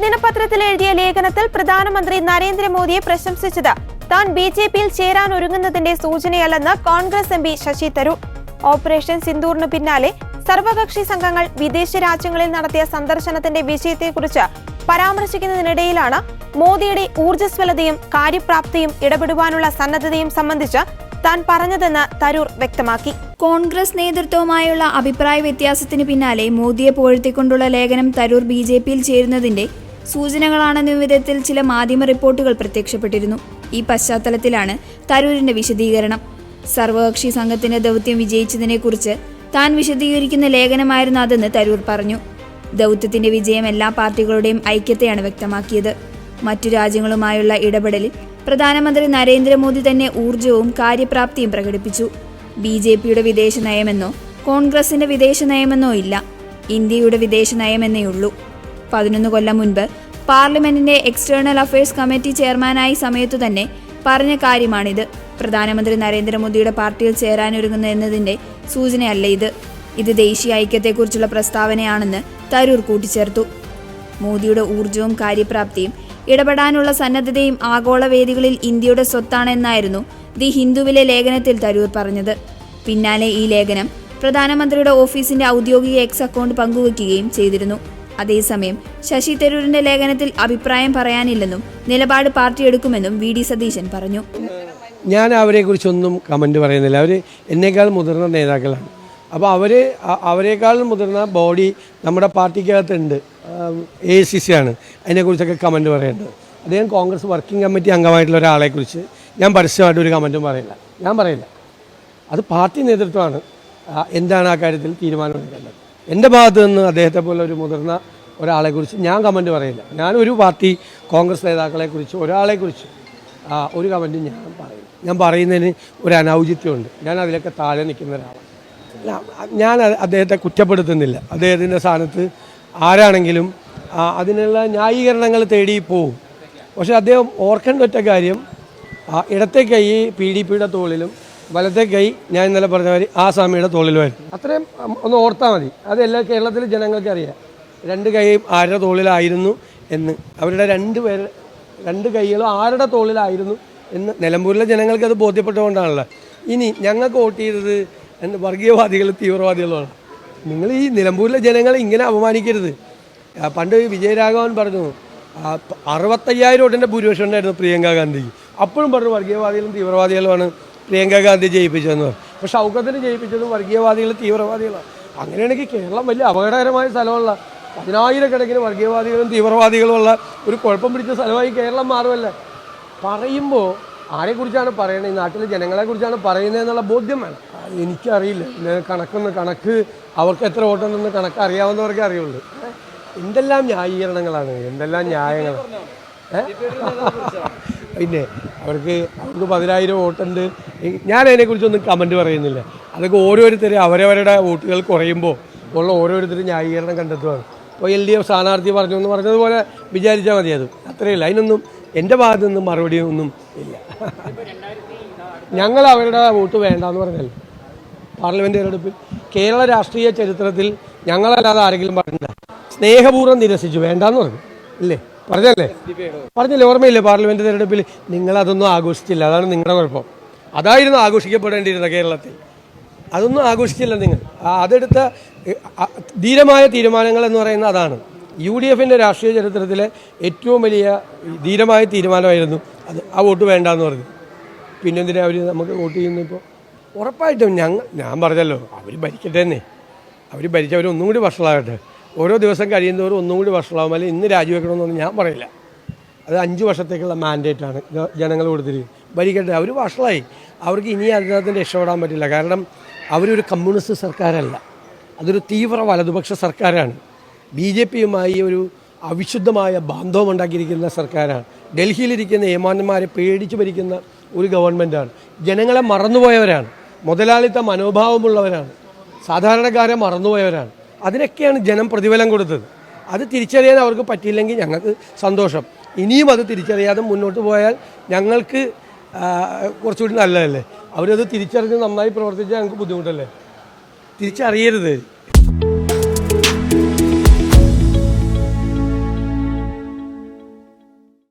ദിനപത്രത്തിൽ എഴുതിയ ലേഖനത്തിൽ പ്രധാനമന്ത്രി നരേന്ദ്രമോദിയെ പ്രശംസിച്ചത് താൻ ബിജെപിയിൽ ചേരാൻ ഒരുങ്ങുന്നതിന്റെ സൂചനയല്ലെന്ന് കോൺഗ്രസ് എംപി ശശി തരൂർ. ഓപ്പറേഷൻ സിന്ദൂറിന് പിന്നാലെ സർവകക്ഷി സംഘങ്ങൾ വിദേശ രാജ്യങ്ങളിൽ നടത്തിയ സന്ദർശനത്തിന്റെ വിജയത്തെക്കുറിച്ച് പരാമർശിക്കുന്നതിനിടയിലാണ് മോദിയുടെ ഊർജ്ജസ്വലതയും കാര്യപ്രാപ്തിയും ഇടപെടുവാനുള്ള സന്നദ്ധതയും സംബന്ധിച്ച് താൻ പറഞ്ഞതെന്ന് തരൂർ വ്യക്തമാക്കി. കോൺഗ്രസ് നേതൃത്വവുമായുള്ള അഭിപ്രായ വ്യത്യാസത്തിന് പിന്നാലെ മോദിയെ പുകഴ്ത്തിക്കൊണ്ടുള്ള ലേഖനം തരൂർ ബിജെപിയിൽ ചേരുന്നതിന്റെ സൂചനകളാണെന്ന വിധത്തിൽ ചില മാധ്യമ റിപ്പോർട്ടുകൾ പ്രത്യക്ഷപ്പെട്ടിരുന്നു. ഈ പശ്ചാത്തലത്തിലാണ് തരൂരിന്റെ വിശദീകരണം. സർവകക്ഷി സംഘത്തിന്റെ ദൗത്യം വിജയിച്ചതിനെക്കുറിച്ച് താൻ വിശദീകരിക്കുന്ന ലേഖനമായിരുന്നു അതെന്ന് തരൂർ പറഞ്ഞു. ദൗത്യത്തിന്റെ വിജയം എല്ലാ പാർട്ടികളുടെയും ഐക്യത്തെയാണ് വ്യക്തമാക്കിയത്. മറ്റു രാജ്യങ്ങളുമായുള്ള ഇടപെടലിൽ പ്രധാനമന്ത്രി നരേന്ദ്രമോദി തന്നെ ഊർജ്ജവും കാര്യപ്രാപ്തിയും പ്രകടിപ്പിച്ചു. ബിജെപിയുടെ വിദേശ നയമെന്നോ കോൺഗ്രസിന്റെ വിദേശ നയമെന്നോ ഇല്ല, ഇന്ത്യയുടെ വിദേശ നയമെന്നേയുള്ളൂ. 11 കൊല്ലം മുൻപ് പാർലമെന്റിന്റെ എക്സ്റ്റേണൽ അഫയേഴ്സ് കമ്മിറ്റി ചെയർമാനായ സമയത്തു തന്നെ പറഞ്ഞ കാര്യമാണിത്. പ്രധാനമന്ത്രി നരേന്ദ്രമോദിയുടെ പാർട്ടിയിൽ ചേരാനൊരുങ്ങുന്നു എന്നതിന്റെ സൂചനയല്ല ഇത്. ഇത് ദേശീയ ഐക്യത്തെക്കുറിച്ചുള്ള പ്രസ്താവനയാണെന്ന് തരൂർ കൂട്ടിച്ചേർത്തു. മോദിയുടെ ഊർജ്ജവും കാര്യപ്രാപ്തിയും ഇടപെടാനുള്ള സന്നദ്ധതയും ആഗോള വേദികളിൽ ഇന്ത്യയുടെ സ്വത്താണെന്നായിരുന്നു ദി ഹിന്ദുവിലെ ലേഖനത്തിൽ തരൂർ പറഞ്ഞത്. പിന്നാലെ ഈ ലേഖനം പ്രധാനമന്ത്രിയുടെ ഓഫീസിന്റെ ഔദ്യോഗിക എക്സ് അക്കൗണ്ട് പങ്കുവയ്ക്കുകയും ചെയ്തിരുന്നു. അതേസമയം ശശി തരൂരിന്റെ ലേഖനത്തിൽ അഭിപ്രായം പറയാനില്ലെന്നും നിലപാട് പാർട്ടി എടുക്കുമെന്നും വി ഡി സതീശൻ പറഞ്ഞു. ഞാൻ അവരെക്കുറിച്ചൊന്നും കമൻറ്റ് പറയുന്നില്ല. അവർ എന്നേക്കാൾ മുതിർന്ന നേതാക്കളാണ്. അപ്പോൾ അവരെക്കാൾ മുതിർന്ന ബോഡി നമ്മുടെ പാർട്ടിക്കകത്തുണ്ട്, AICC ആണ്. അതിനെക്കുറിച്ചൊക്കെ കമൻറ്റ് പറയേണ്ടത്. അദ്ദേഹം കോൺഗ്രസ് വർക്കിംഗ് കമ്മിറ്റി അംഗമായിട്ടുള്ള ഒരാളെക്കുറിച്ച് ഞാൻ പരസ്യമായിട്ട് ഒരു കമൻറ്റും പറയില്ല. അത് പാർട്ടി നേതൃത്വമാണ് എന്താണ് ആ കാര്യത്തിൽ തീരുമാനമെടുക്കേണ്ടത്. എൻ്റെ ഭാഗത്ത് നിന്ന് അദ്ദേഹത്തെ പോലെ ഒരു മുതിർന്ന ഒരാളെക്കുറിച്ച് ഞാൻ കമൻറ്റ് പറയില്ല. ഞാനൊരു പാർട്ടി കോൺഗ്രസ് നേതാക്കളെക്കുറിച്ച് ഒരാളെക്കുറിച്ച് ഒരു കമൻറ്റും ഞാൻ പറയുന്നതിന് ഒരു അനൗചിത്യമുണ്ട്. ഞാൻ അതിലൊക്കെ താഴെ നിൽക്കുന്ന ഒരാളാണ്. ഞാൻ അദ്ദേഹത്തെ കുറ്റപ്പെടുത്തുന്നില്ല. അദ്ദേഹത്തിൻ്റെ സ്ഥാനത്ത് ആരാണെങ്കിലും അതിനുള്ള ന്യായീകരണങ്ങൾ തേടി പോവും. പക്ഷേ അദ്ദേഹം ഓർക്കേണ്ട ഒറ്റ കാര്യം, ഇടത്തെ കൈ PDPയുടെ തോളിലും വലത്തെ കൈ ഞാൻ ഇന്നലെ പറഞ്ഞ മാതിരി ആസാമിയുടെ തോളിലുമായിരുന്നു. അത്രയും ഒന്ന് ഓർത്താൽ മതി. അതെല്ലാ കേരളത്തിലെ ജനങ്ങൾക്ക് അറിയാം രണ്ട് കൈയും ആരുടെ തോളിലായിരുന്നു എന്ന്. അവരുടെ രണ്ട് കൈകളും ആരുടെ തോളിലായിരുന്നു എന്ന് നിലമ്പൂരിലെ ജനങ്ങൾക്ക് അത് ബോധ്യപ്പെട്ടുകൊണ്ടാണല്ലോ. ഇനി ഞങ്ങൾക്ക് വോട്ട് ചെയ്തത് വർഗീയവാദികളും തീവ്രവാദികളുമാണ്. നിങ്ങൾ ഈ നിലമ്പൂരിലെ ജനങ്ങളെ ഇങ്ങനെ അപമാനിക്കരുത്. പണ്ട് വിജയരാഘവൻ പറഞ്ഞു 65,000 വോട്ടിൻ്റെ ഭൂരിപക്ഷം ഉണ്ടായിരുന്നു പ്രിയങ്ക ഗാന്ധിക്ക്. അപ്പോഴും പറഞ്ഞു വർഗീയവാദികളും തീവ്രവാദികളുമാണ് പ്രിയങ്ക ഗാന്ധി ജയിപ്പിച്ചതെന്ന് പറഞ്ഞു. പക്ഷെ ഷൗക്കത്തിന് ജയിപ്പിച്ചതും വർഗീയവാദികളും തീവ്രവാദികളാണ്. അങ്ങനെയാണെങ്കിൽ കേരളം വലിയ അപകടകരമായ സ്ഥലമുള്ള 10,000 വർഗീയവാദികളും തീവ്രവാദികളുമുള്ള ഒരു കുഴപ്പം പിടിച്ച സ്ഥലമായി കേരളം മാറുമല്ലേ. പറയുമ്പോൾ ആരെക്കുറിച്ചാണ് പറയുന്നത്, ഈ നാട്ടിലെ ജനങ്ങളെക്കുറിച്ചാണ് പറയുന്നതെന്നുള്ള ബോധ്യം വേണം. എനിക്കറിയില്ല കണക്ക് അവർക്ക് എത്ര വോട്ടുണ്ടെന്ന് കണക്ക് അറിയാവുന്നവർക്കേ അറിയുള്ളൂ. എന്തെല്ലാം ന്യായീകരണങ്ങളാണ്, എന്തെല്ലാം ന്യായങ്ങളാണ്. പിന്നെ അവർക്ക് 10,000 വോട്ടുണ്ട്. ഞാൻ അതിനെക്കുറിച്ചൊന്നും കമൻറ്റ് പറയുന്നില്ല. അതൊക്കെ ഓരോരുത്തരും അവരവരുടെ വോട്ടുകൾ കുറയുമ്പോൾ ഉള്ള ഓരോരുത്തരും ന്യായീകരണം കണ്ടെത്തുകയാണ്. ഇപ്പോൾ LDF സ്ഥാനാർത്ഥി പറഞ്ഞു എന്ന് പറഞ്ഞതുപോലെ വിചാരിച്ചാൽ മതി. അത് അത്രയില്ല. അതിനൊന്നും എൻ്റെ ഭാഗത്തു നിന്നും മറുപടിയൊന്നും ഇല്ല. ഞങ്ങൾ അവരുടെ വോട്ട് വേണ്ടെന്ന് പറഞ്ഞല്ലോ പാർലമെൻറ്റ് തെരഞ്ഞെടുപ്പിൽ. കേരള രാഷ്ട്രീയ ചരിത്രത്തിൽ ഞങ്ങളല്ലാതെ ആരെങ്കിലും പറഞ്ഞില്ല. സ്നേഹപൂർവ്വം നിരസിച്ചു, വേണ്ടാന്ന് പറഞ്ഞു ഇല്ലേ, പറഞ്ഞല്ലേ ഓർമ്മയില്ലേ? പാർലമെൻറ്റ് തെരഞ്ഞെടുപ്പിൽ നിങ്ങളതൊന്നും ആഘോഷിച്ചില്ല. അതാണ് നിങ്ങളുടെ കുഴപ്പം. അതായിരുന്നു ആഘോഷിക്കപ്പെടേണ്ടിയിരുന്നത് കേരളത്തിൽ. അതൊന്നും ആഘോഷിച്ചില്ല നിങ്ങൾ. അതെടുത്ത ധീരമായ തീരുമാനങ്ങൾ എന്ന് പറയുന്നത് അതാണ്. UDFൻ്റെ രാഷ്ട്രീയ ചരിത്രത്തിലെ ഏറ്റവും വലിയ ധീരമായ തീരുമാനമായിരുന്നു അത്. ആ വോട്ട് വേണ്ടാന്ന് പറഞ്ഞു. പിന്നെന്തിനാ അവർ നമുക്ക് വോട്ട് ചെയ്യുന്നു? ഇപ്പോൾ ഉറപ്പായിട്ടും ഞാൻ പറഞ്ഞല്ലോ, അവർ ഭരിക്കട്ടെ തന്നെ. അവർ ഭരിച്ചവർ ഒന്നും കൂടി വഷളാകട്ടെ. ഓരോ ദിവസം കഴിയുന്നവരും ഒന്നും കൂടി വഷളാവും. അല്ലെങ്കിൽ ഇന്ന് രാജിവെക്കണമെന്നൊന്നും ഞാൻ പറയില്ല. അത് 5 വർഷത്തേക്കുള്ള മാൻഡേറ്റാണ് ജനങ്ങൾ കൊടുത്തിരിക്കുന്നത്. ഭരിക്കട്ടെ. അവർ വഷളായി. അവർക്ക് ഇനി അതിനകത്ത് രക്ഷപ്പെടാൻ പറ്റില്ല. കാരണം അവരൊരു കമ്മ്യൂണിസ്റ്റ് സർക്കാരല്ല, അതൊരു തീവ്ര വലതുപക്ഷ സർക്കാരാണ്. BJPയുമായി ഒരു അവിശുദ്ധമായ ബാന്ധവം ഉണ്ടാക്കിയിരിക്കുന്ന സർക്കാരാണ്. ഡൽഹിയിലിരിക്കുന്ന ഏമാന്മാരെ പേടിച്ച് ഭരിക്കുന്ന ഒരു ഗവൺമെൻറ്റാണ്. ജനങ്ങളെ മറന്നുപോയവരാണ്, മുതലാളിത്ത മനോഭാവമുള്ളവരാണ്, സാധാരണക്കാരെ മറന്നുപോയവരാണ്. അതിനൊക്കെയാണ് ജനം പ്രതിഫലം കൊടുത്തത്. അത് തിരിച്ചറിയാൻ അവർക്ക് പറ്റിയില്ലെങ്കിൽ ഞങ്ങൾക്ക് സന്തോഷം. ഇനിയും അത് തിരിച്ചറിയാതെ മുന്നോട്ട് പോയാൽ ഞങ്ങൾക്ക് കുറച്ചുകൂടി നല്ലതല്ലേ. അവരത് തിരിച്ചറിഞ്ഞ് നന്നായി പ്രവർത്തിച്ചാൽ ഞങ്ങൾക്ക് ബുദ്ധിമുട്ടല്ലേ. തിരിച്ചറിയരുത്.